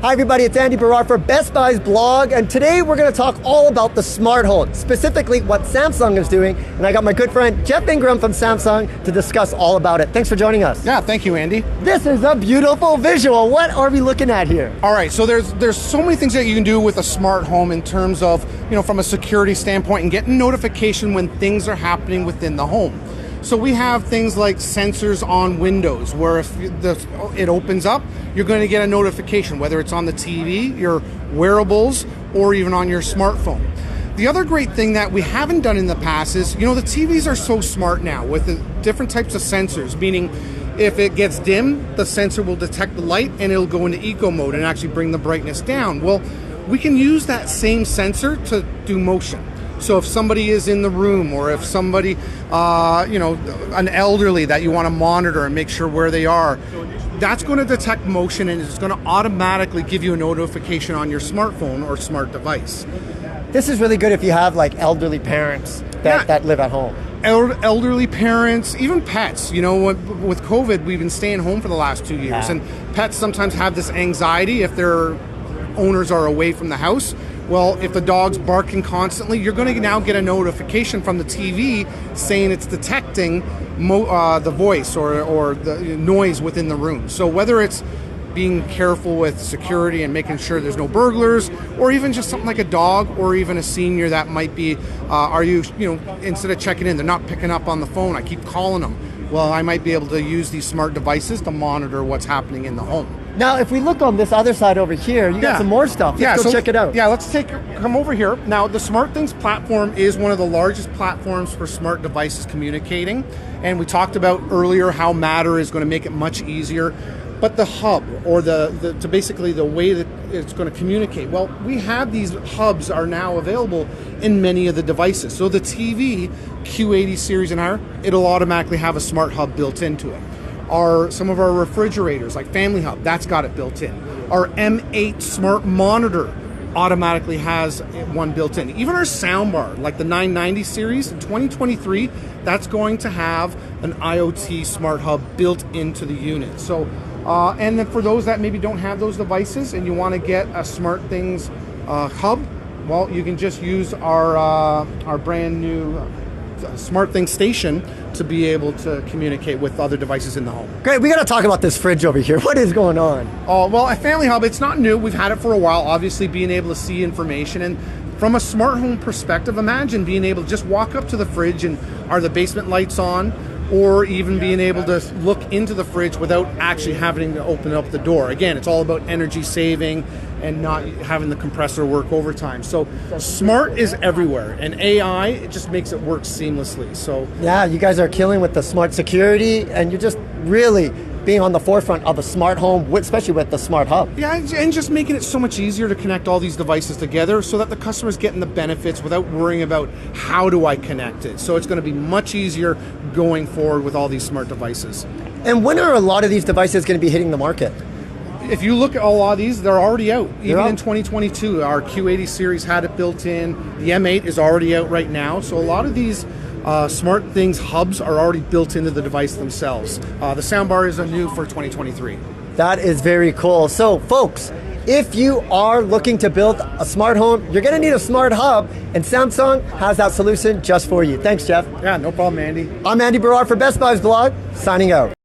Hi everybody, it's Andy Barrar for Best Buy's blog, and today we're going to talk all about the smart home, specifically what Samsung is doing, and I got my good friend Jeff Ingram from Samsung to discuss all about it. Thanks for joining us. Yeah, thank you, Andy. This is a beautiful visual. What are we looking at here? All right, so there's so many things that you can do with a smart home in terms of, from a security standpoint and getting notification when things are happening within the home. So we have things like sensors on windows where if it opens up, you're going to get a notification, whether it's on the TV, your wearables, or even on your smartphone. The other great thing that we haven't done in the past is, the TVs are so smart now with the different types of sensors, meaning if it gets dim, the sensor will detect the light and it'll go into eco mode and actually bring the brightness down. Well, we can use that same sensor to do motion. So if somebody is in the room, or if somebody, an elderly that you want to monitor and make sure where they are, that's going to detect motion and it's going to automatically give you a notification on your smartphone or smart device. This is really good if you have like elderly parents that live at home. Elderly parents, even pets. With COVID, we've been staying home for the last 2 years, and pets sometimes have this anxiety if their owners are away from the house. Well, if the dog's barking constantly, you're going to now get a notification from the TV saying it's detecting the voice or the noise within the room. So whether it's being careful with security and making sure there's no burglars, or even just something like a dog or even a senior that might be, instead of checking in, they're not picking up on the phone, I keep calling them. Well, I might be able to use these smart devices to monitor what's happening in the home. Now, if we look on this other side over here, you got some more stuff. Let's go check it out. Yeah, come over here. Now, the SmartThings platform is one of the largest platforms for smart devices communicating. And we talked about earlier how Matter is going to make it much easier. But the hub, or basically the way that it's going to communicate, well, we have these hubs are now available in many of the devices. So the TV, Q80 series and higher, it'll automatically have a smart hub built into it. Some of our refrigerators, like Family Hub, that's got it built in. Our M8 smart monitor automatically has one built in. Even our soundbar, like the 990 series in 2023, that's going to have an IoT smart hub built into the unit. So, and then for those that maybe don't have those devices and you want to get a SmartThings hub, well, you can just use our brand new SmartThings station to be able to communicate with other devices in the home. Great, we got to talk about this fridge over here. What is going on? Oh, well, at Family Hub, it's not new. We've had it for a while, obviously being able to see information. And from a smart home perspective, imagine being able to just walk up to the fridge and are the basement lights on? Or even being able to look into the fridge without actually having to open up the door. Again, it's all about energy saving and not having the compressor work overtime. So smart is everywhere, and AI, it just makes it work seamlessly. So yeah, you guys are killing with the smart security, and you're just really being on the forefront of a smart home, especially with the smart hub. Yeah, and just making it so much easier to connect all these devices together so that the customer's getting the benefits without worrying about how do I connect it. So it's going to be much easier going forward with all these smart devices. And when are a lot of these devices going to be hitting the market? If you look at a lot of these, they're already out. Even in 2022, our Q80 series had it built in. The M8 is already out right now. So a lot of these SmartThings hubs are already built into the device themselves. The soundbar is new for 2023. That is very cool. So folks, if you are looking to build a smart home, you're going to need a smart hub, and Samsung has that solution just for you. Thanks, Jeff. Yeah, no problem, Andy. I'm Andy Barrar for Best Buy's blog, signing out.